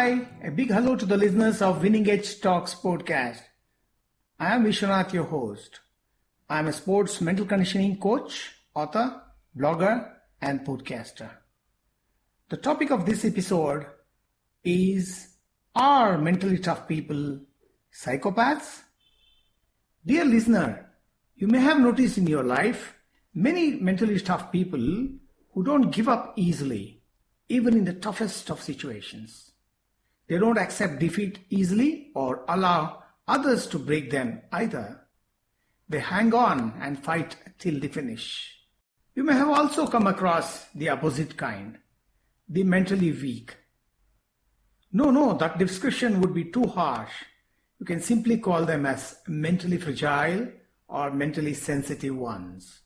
Hi, a big hello to the listeners of Winning Edge Talks podcast. I am Vishwanath, your host. I am a sports mental conditioning coach, author, blogger, and podcaster. The topic of this episode is, are mentally tough people psychopaths? Dear listener, you may have noticed in your life many mentally tough people who don't give up easily, even in the toughest of situations. They don't accept defeat easily or allow others to break them either. They hang on and fight till the finish. You may have also come across the opposite kind, the mentally weak. No, that description would be too harsh. You can simply call them as mentally fragile or mentally sensitive ones.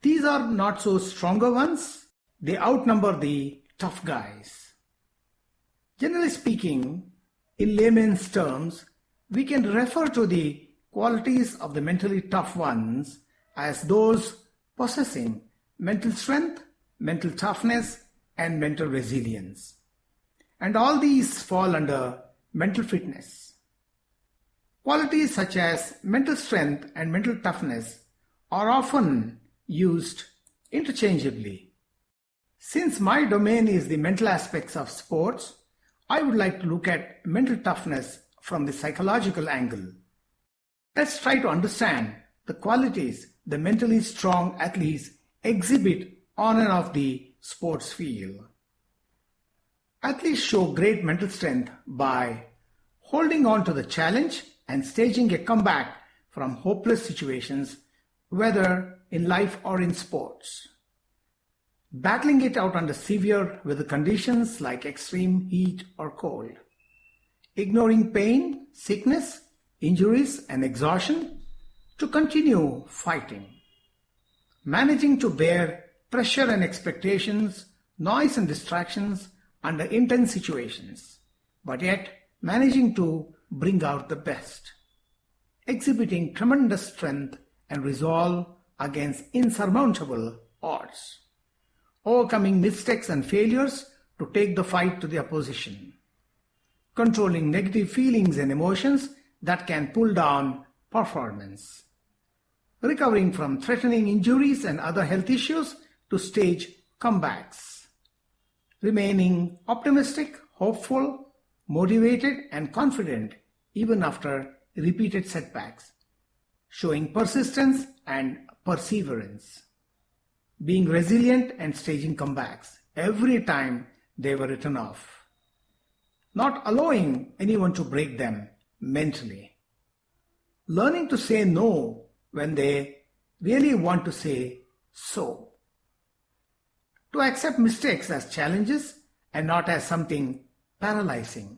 These are not so stronger ones. They outnumber the tough guys. Generally speaking, in layman's terms, we can refer to the qualities of the mentally tough ones as those possessing mental strength, mental toughness, and mental resilience. And all these fall under mental fitness. Qualities such as mental strength and mental toughness are often used interchangeably. Since my domain is the mental aspects of sports, I would like to look at mental toughness from the psychological angle. Let's try to understand the qualities the mentally strong athletes exhibit on and off the sports field. Athletes show great mental strength by holding on to the challenge and staging a comeback from hopeless situations, whether in life or in sports. Battling it out under severe weather conditions like extreme heat or cold. Ignoring pain, sickness, injuries, and exhaustion to continue fighting. Managing to bear pressure and expectations, noise and distractions under intense situations, but yet managing to bring out the best. Exhibiting tremendous strength and resolve against insurmountable odds. Overcoming mistakes and failures to take the fight to the opposition. Controlling negative feelings and emotions that can pull down performance. Recovering from threatening injuries and other health issues to stage comebacks. Remaining optimistic, hopeful, motivated, and confident even after repeated setbacks. Showing persistence and perseverance. Being resilient and staging comebacks every time they were written off. Not allowing anyone to break them mentally. Learning to say no when they really want to say so. To accept mistakes as challenges and not as something paralyzing.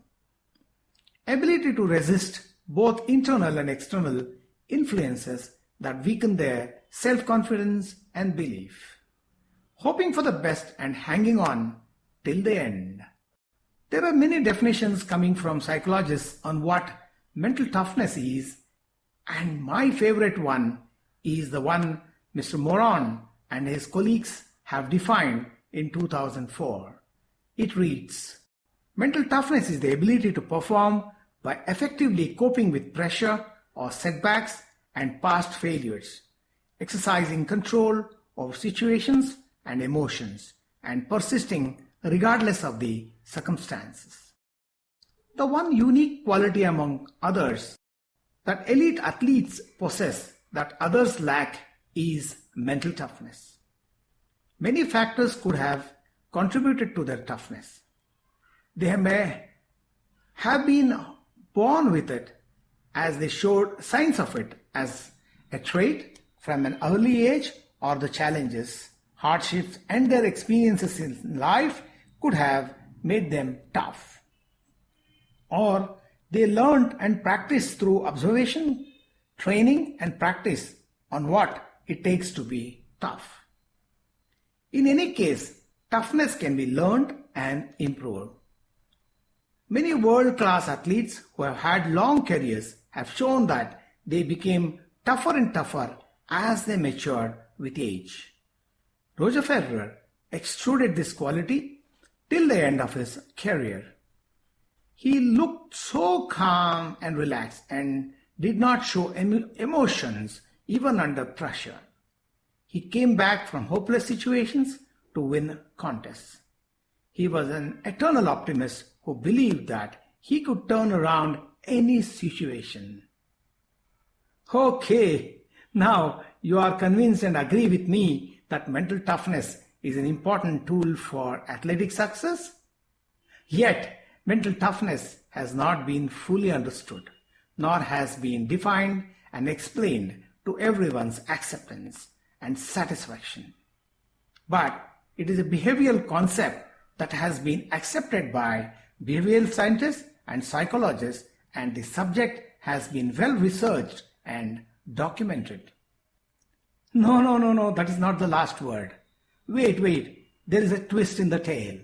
Ability to resist both internal and external influences that weaken their self-confidence and belief. Hoping for the best and hanging on till the end. There are many definitions coming from psychologists on what mental toughness is, and my favorite one is the one Mr. Moran and his colleagues have defined in 2004. It reads, mental toughness is the ability to perform by effectively coping with pressure or setbacks and past failures, exercising control over situations and emotions, and persisting regardless of the circumstances. The one unique quality among others that elite athletes possess that others lack is mental toughness. Many factors could have contributed to their toughness. They may have been born with it, as they showed signs of it as a trait from an early age, or the challenges, hardships, and their experiences in life could have made them tough. Or they learned and practiced through observation, training, and practice on what it takes to be tough. In any case, toughness can be learned and improved. Many world-class athletes who have had long careers have shown that they became tougher and tougher as they matured with age. Roger Federer extruded this quality till the end of his career. He looked so calm and relaxed and did not show emotions even under pressure. He came back from hopeless situations to win contests. He was an eternal optimist who believed that he could turn around any situation. Okay, now you are convinced and agree with me that mental toughness is an important tool for athletic success? Yet, mental toughness has not been fully understood, nor has been defined and explained to everyone's acceptance and satisfaction. But it is a behavioral concept that has been accepted by behavioral scientists and psychologists, and the subject has been well researched and documented. No, that is not the last word. Wait, there is a twist in the tale.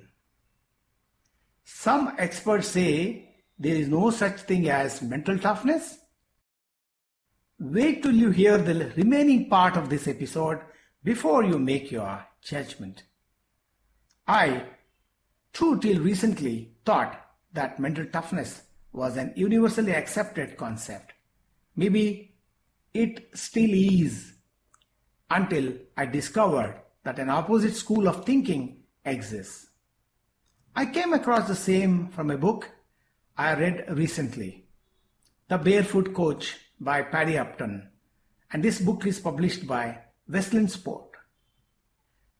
Some experts say there is no such thing as mental toughness. Wait till you hear the remaining part of this episode before you make your judgment. I, too, till recently thought that mental toughness was an universally accepted concept. Maybe it still is, until I discovered that an opposite school of thinking exists. I came across the same from a book I read recently, The Barefoot Coach by Paddy Upton, and this book is published by Wesleyan Sport.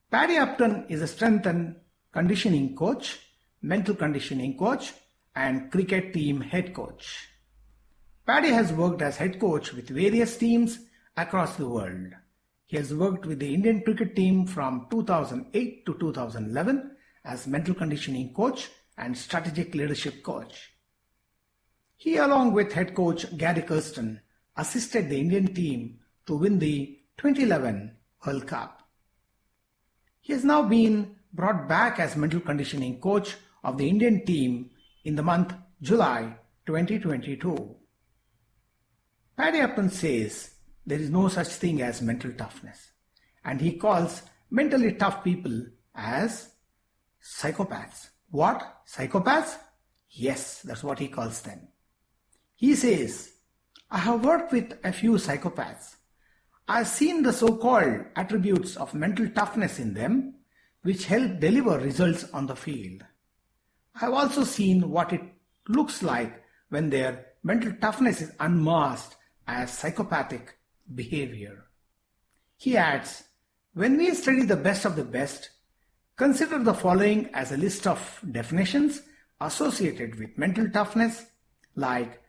Paddy Upton is a strength and conditioning coach, mental conditioning coach, and cricket team head coach. Paddy has worked as head coach with various teams across the world. He has worked with the Indian cricket team from 2008 to 2011 as mental conditioning coach and strategic leadership coach. He, along with head coach Gary Kirsten, assisted the Indian team to win the 2011 World Cup. He has now been brought back as mental conditioning coach of the Indian team in the month July 2022. Paddy Upton says there is no such thing as mental toughness, and he calls mentally tough people as psychopaths. What? Psychopaths? Yes, that's what he calls them. He says, I have worked with a few psychopaths. I've seen the so-called attributes of mental toughness in them, which help deliver results on the field. I've also seen what it looks like when their mental toughness is unmasked as psychopathic behavior. He adds, when we study the best of the best, consider the following as a list of definitions associated with mental toughness, like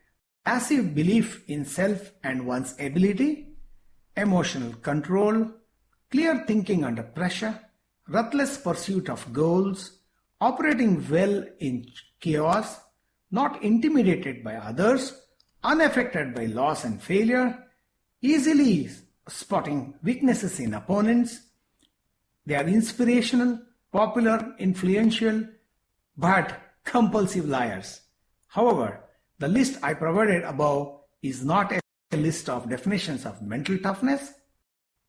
passive belief in self and one's ability, emotional control, clear thinking under pressure, ruthless pursuit of goals, operating well in chaos, not intimidated by others, unaffected by loss and failure, easily spotting weaknesses in opponents. They are inspirational, popular, influential, but compulsive liars. However, the list I provided above is not a list of definitions of mental toughness.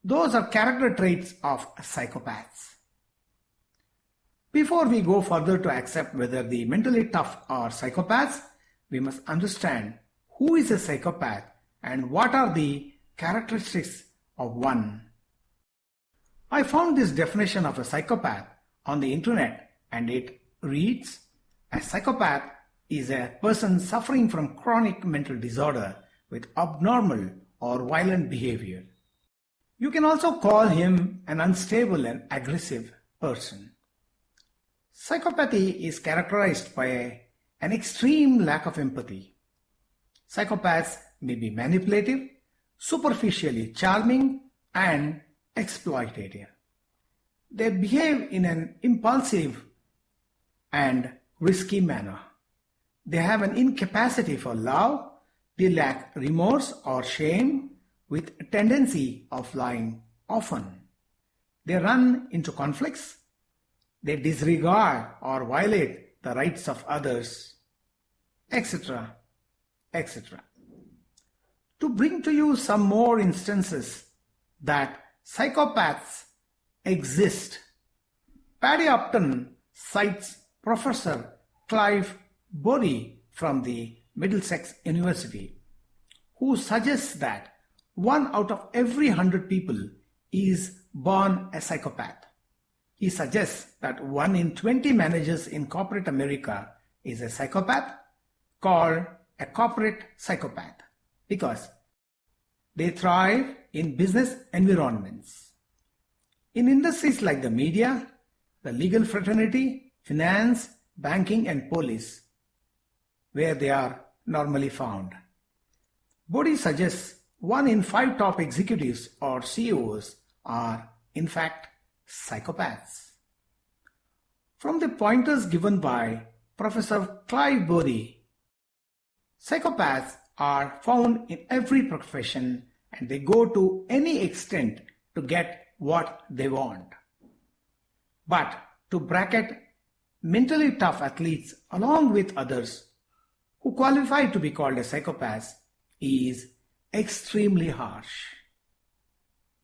Those are character traits of psychopaths. Before we go further to accept whether the mentally tough are psychopaths, we must understand who is a psychopath and what are the characteristics of one. I found this definition of a psychopath on the internet, and it reads, a psychopath is a person suffering from chronic mental disorder with abnormal or violent behavior. You can also call him an unstable and aggressive person. Psychopathy is characterized by an extreme lack of empathy. Psychopaths may be manipulative, superficially charming, and exploitative. They behave in an impulsive and risky manner. They have an incapacity for love. They lack remorse or shame, with a tendency of lying often. They run into conflicts. They disregard or violate the rights of others, etc., etc. To bring to you some more instances that psychopaths exist, Paddy Upton cites Professor Clive Borey from the Middlesex University, who suggests that 1 out of every 100 people is born a psychopath. He suggests that 1 in 20 managers in corporate America is a psychopath, called a corporate psychopath, because they thrive in business environments. In industries like the media, the legal fraternity, finance, banking, and police, where they are normally found. Bodhi suggests 1 in 5 top executives or CEOs are, in fact, psychopaths. From the pointers given by Professor Clive Bodhi, psychopaths are found in every profession and they go to any extent to get what they want. But to bracket mentally tough athletes along with others who qualify to be called as psychopaths is extremely harsh.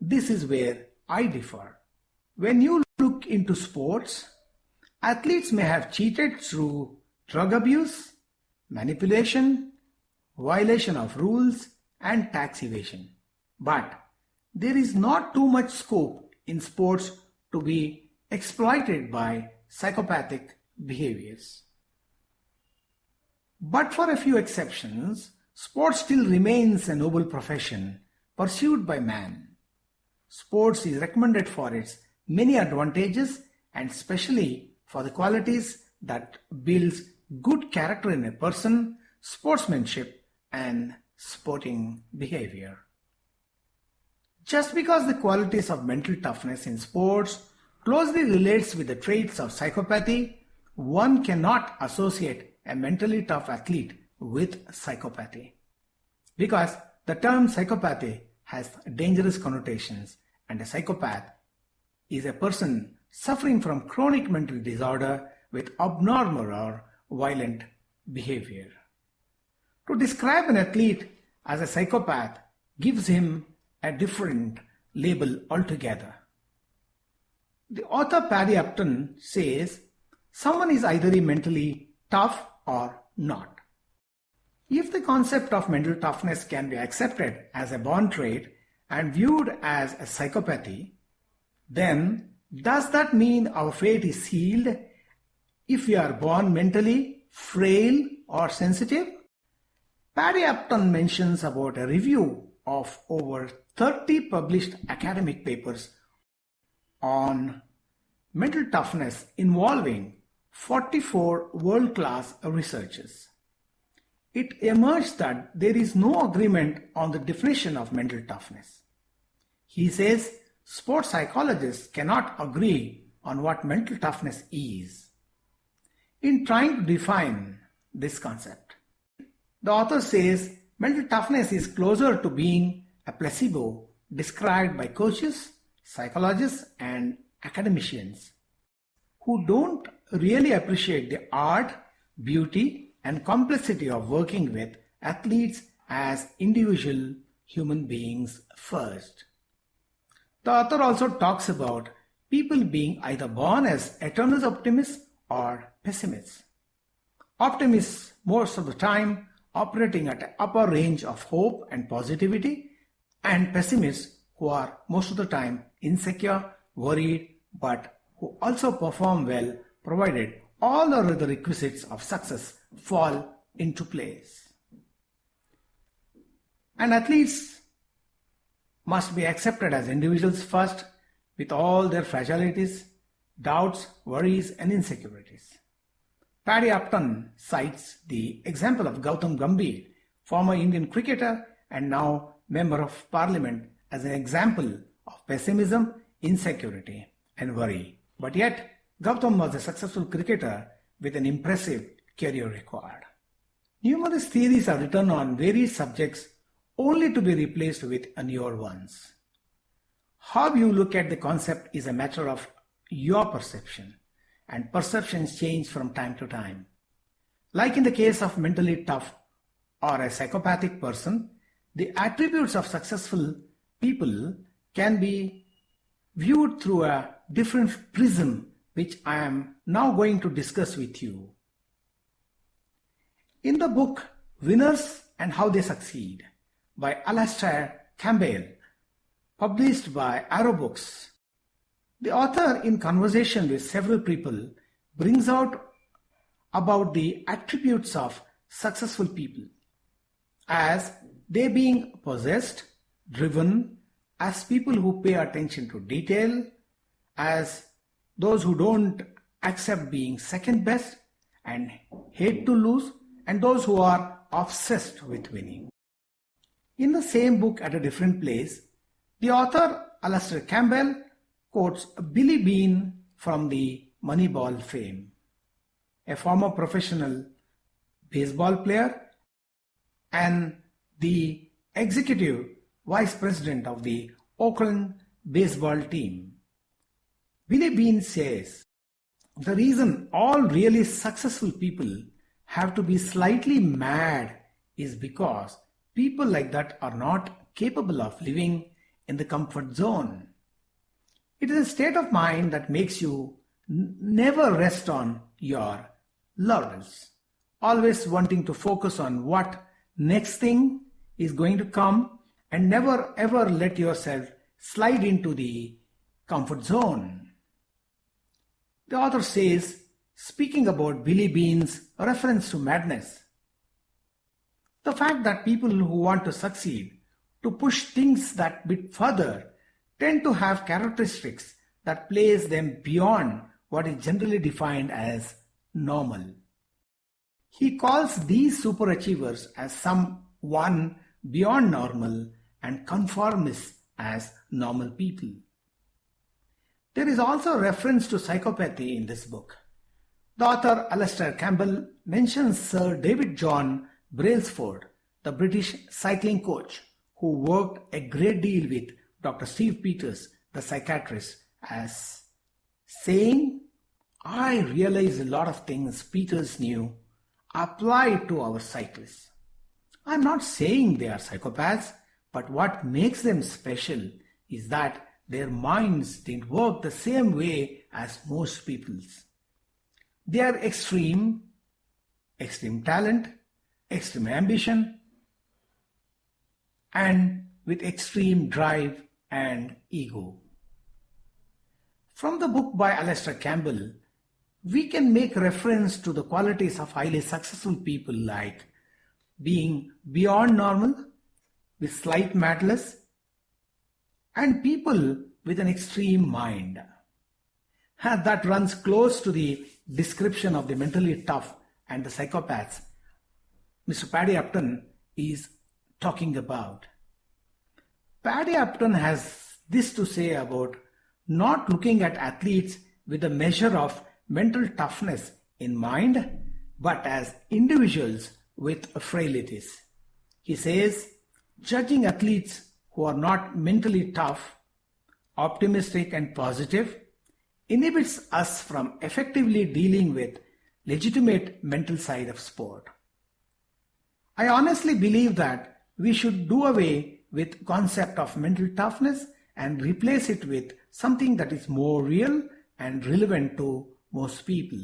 This is where I differ. When you look into sports, athletes may have cheated through drug abuse, manipulation, violation of rules, and tax evasion. But there is not too much scope in sports to be exploited by psychopathic behaviors. But for a few exceptions, sports still remains a noble profession pursued by man. Sports is recommended for its many advantages and especially for the qualities that builds good character in a person, sportsmanship, and sporting behavior. Just because the qualities of mental toughness in sports closely relates with the traits of psychopathy, one cannot associate a mentally tough athlete with psychopathy. Because the term psychopathy has dangerous connotations, and a psychopath is a person suffering from chronic mental disorder with abnormal or violent behavior. To describe an athlete as a psychopath gives him a different label altogether. The author Paddy Upton says someone is either mentally tough or not. If the concept of mental toughness can be accepted as a born trait and viewed as a psychopathy, then does that mean our fate is sealed if we are born mentally frail or sensitive? Paddy Upton mentions about a review of over 30 published academic papers on mental toughness involving 44 world-class researchers. It emerged that there is no agreement on the definition of mental toughness. He says sports psychologists cannot agree on what mental toughness is. In trying to define this concept, the author says mental toughness is closer to being a placebo described by coaches, psychologists, and academicians who don't really appreciate the art, beauty, and complexity of working with athletes as individual human beings first. The author also talks about people being either born as eternal optimists or pessimists. Optimists most of the time operating at an upper range of hope and positivity, and pessimists who are most of the time insecure, worried, but who also perform well provided all the other requisites of success fall into place. And athletes must be accepted as individuals first with all their fragilities, doubts, worries, and insecurities. Paddy Upton cites the example of Gautam Gambhir, former Indian cricketer and now Member of Parliament, as an example of pessimism, insecurity, and worry. But yet, Gautam was a successful cricketer with an impressive career record. Numerous theories are written on various subjects only to be replaced with newer ones. How you look at the concept is a matter of your perception, and perceptions change from time to time. Like in the case of mentally tough or a psychopathic person, the attributes of successful people can be viewed through a different prism, which I am now going to discuss with you. In the book Winners and How They Succeed by Alastair Campbell, published by Arrow Books, the author, in conversation with several people, brings out about the attributes of successful people, as they being possessed, driven, as people who pay attention to detail, as those who don't accept being second best and hate to lose, and those who are obsessed with winning. In the same book at a different place, the author Alastair Campbell quotes Billy Beane from the Moneyball fame, a former professional baseball player and the executive vice president of the Oakland baseball team. Billy Beane says, "The reason all really successful people have to be slightly mad is because people like that are not capable of living in the comfort zone. It is a state of mind that makes you never rest on your laurels, always wanting to focus on what next thing is going to come and never ever let yourself slide into the comfort zone." The author says, speaking about Billy Beane's reference to madness, the fact that people who want to succeed, to push things that bit further, tend to have characteristics that place them beyond what is generally defined as normal. He calls these superachievers as someone beyond normal and conformists as normal people. There is also a reference to psychopathy in this book. The author Alastair Campbell mentions Sir David John Brailsford, the British cycling coach who worked a great deal with Dr. Steve Peters, the psychiatrist, as saying, "I realize a lot of things Peters knew apply to our cyclists. I'm not saying they are psychopaths, but what makes them special is that their minds didn't work the same way as most people's. They are extreme talent, extreme ambition, and with extreme drive and ego." From the book by Alastair Campbell, we can make reference to the qualities of highly successful people like being beyond normal, with slight madness, and people with an extreme mind. That runs close to the description of the mentally tough and the psychopaths Mr. Paddy Upton is talking about. Paddy Upton has this to say about not looking at athletes with a measure of mental toughness in mind, but as individuals with frailties. He says, judging athletes who are not mentally tough, optimistic and positive inhibits us from effectively dealing with legitimate mental side of sport. I honestly believe that we should do away with concept of mental toughness and replace it with something that is more real and relevant to most people.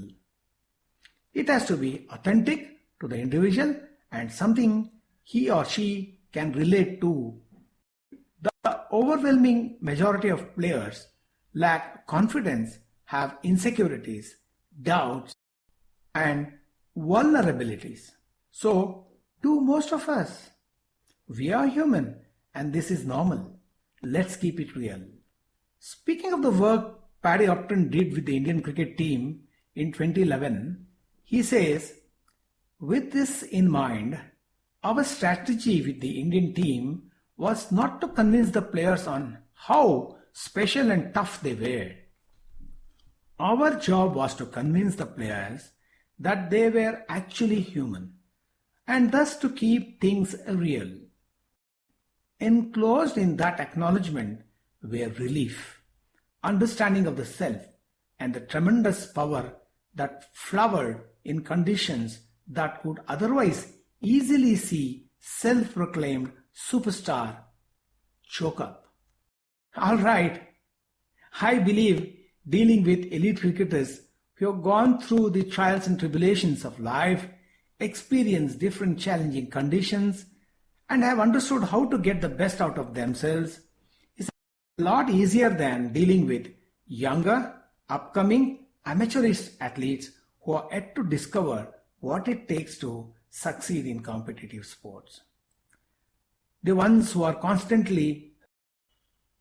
It has to be authentic to the individual and something he or she can relate to. The overwhelming majority of players lack confidence, have insecurities, doubts, and vulnerabilities. So, do most of us. We are human and this is normal. Let's keep it real. Speaking of the work Paddy Upton did with the Indian cricket team in 2011, he says, with this in mind, our strategy with the Indian team was not to convince the players on how special and tough they were. Our job was to convince the players that they were actually human and thus to keep things real. Enclosed in that acknowledgement were relief, understanding of the self, and the tremendous power that flowered in conditions that could otherwise easily see self-proclaimed superstar choke up. All right, I believe dealing with elite cricketers who have gone through the trials and tribulations of life experienced different challenging conditions, and have understood how to get the best out of themselves is a lot easier than dealing with younger, upcoming, amateurish athletes who are yet to discover what it takes to succeed in competitive sports. The ones who are constantly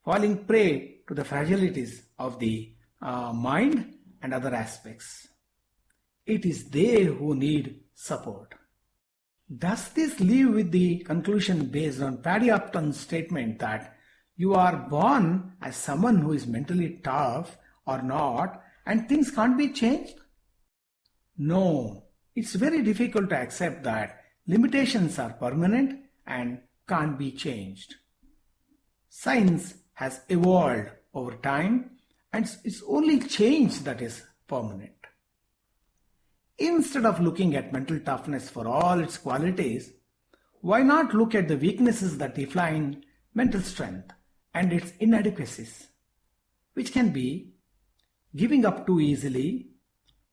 falling prey to the fragilities of the mind and other aspects. It is they who need support. Does this leave with the conclusion based on Paddy Upton's statement that you are born as someone who is mentally tough or not and things can't be changed? No, it's very difficult to accept that limitations are permanent and can't be changed. Science has evolved over time and it's only change that is permanent. Instead of looking at mental toughness for all its qualities, why not look at the weaknesses that define mental strength and its inadequacies, which can be giving up too easily,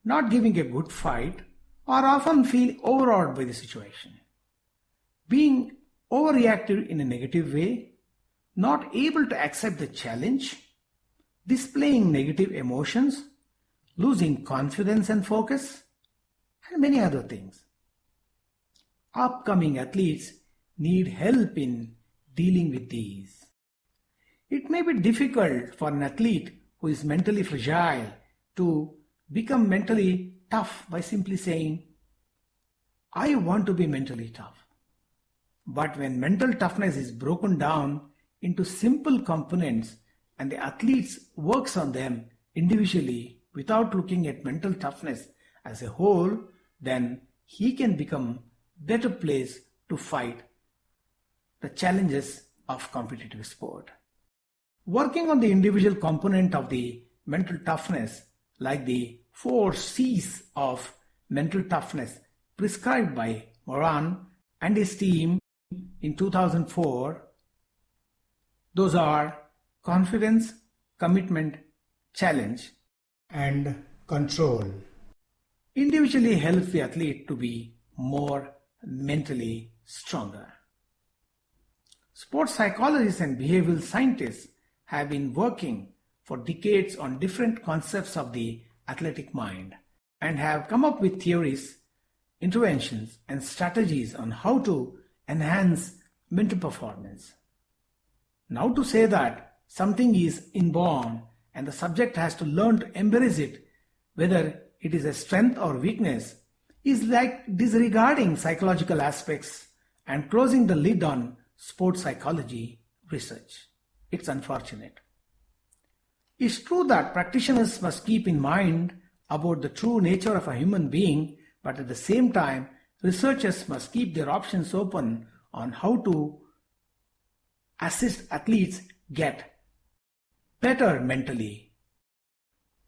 not giving a good fight, or often feel overawed by the situation, being overreactive in a negative way, not able to accept the challenge, displaying negative emotions, losing confidence and focus, and many other things. Upcoming athletes need help in dealing with these. It may be difficult for an athlete who is mentally fragile to become mentally tough by simply saying, I want to be mentally tough. But when mental toughness is broken down into simple components and the athlete works on them individually without looking at mental toughness as a whole, then he can become better placed to fight the challenges of competitive sport. Working on the individual component of the mental toughness, like the 4 C's of mental toughness prescribed by Moran and his team in 2004, those are confidence, commitment, challenge, and control. Individually helps the athlete to be more mentally stronger. Sports psychologists and behavioral scientists have been working for decades on different concepts of the athletic mind and have come up with theories, interventions, and strategies on how to enhance mental performance. Now, to say that something is inborn and the subject has to learn to embrace it, whether it is a strength or weakness, is like disregarding psychological aspects and closing the lid on sports psychology research. It's unfortunate. It's true that practitioners must keep in mind about the true nature of a human being, but at the same time, researchers must keep their options open on how to assist athletes get better mentally.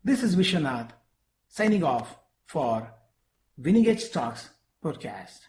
This is Vishwanath signing off for Winning Edge Talks podcast.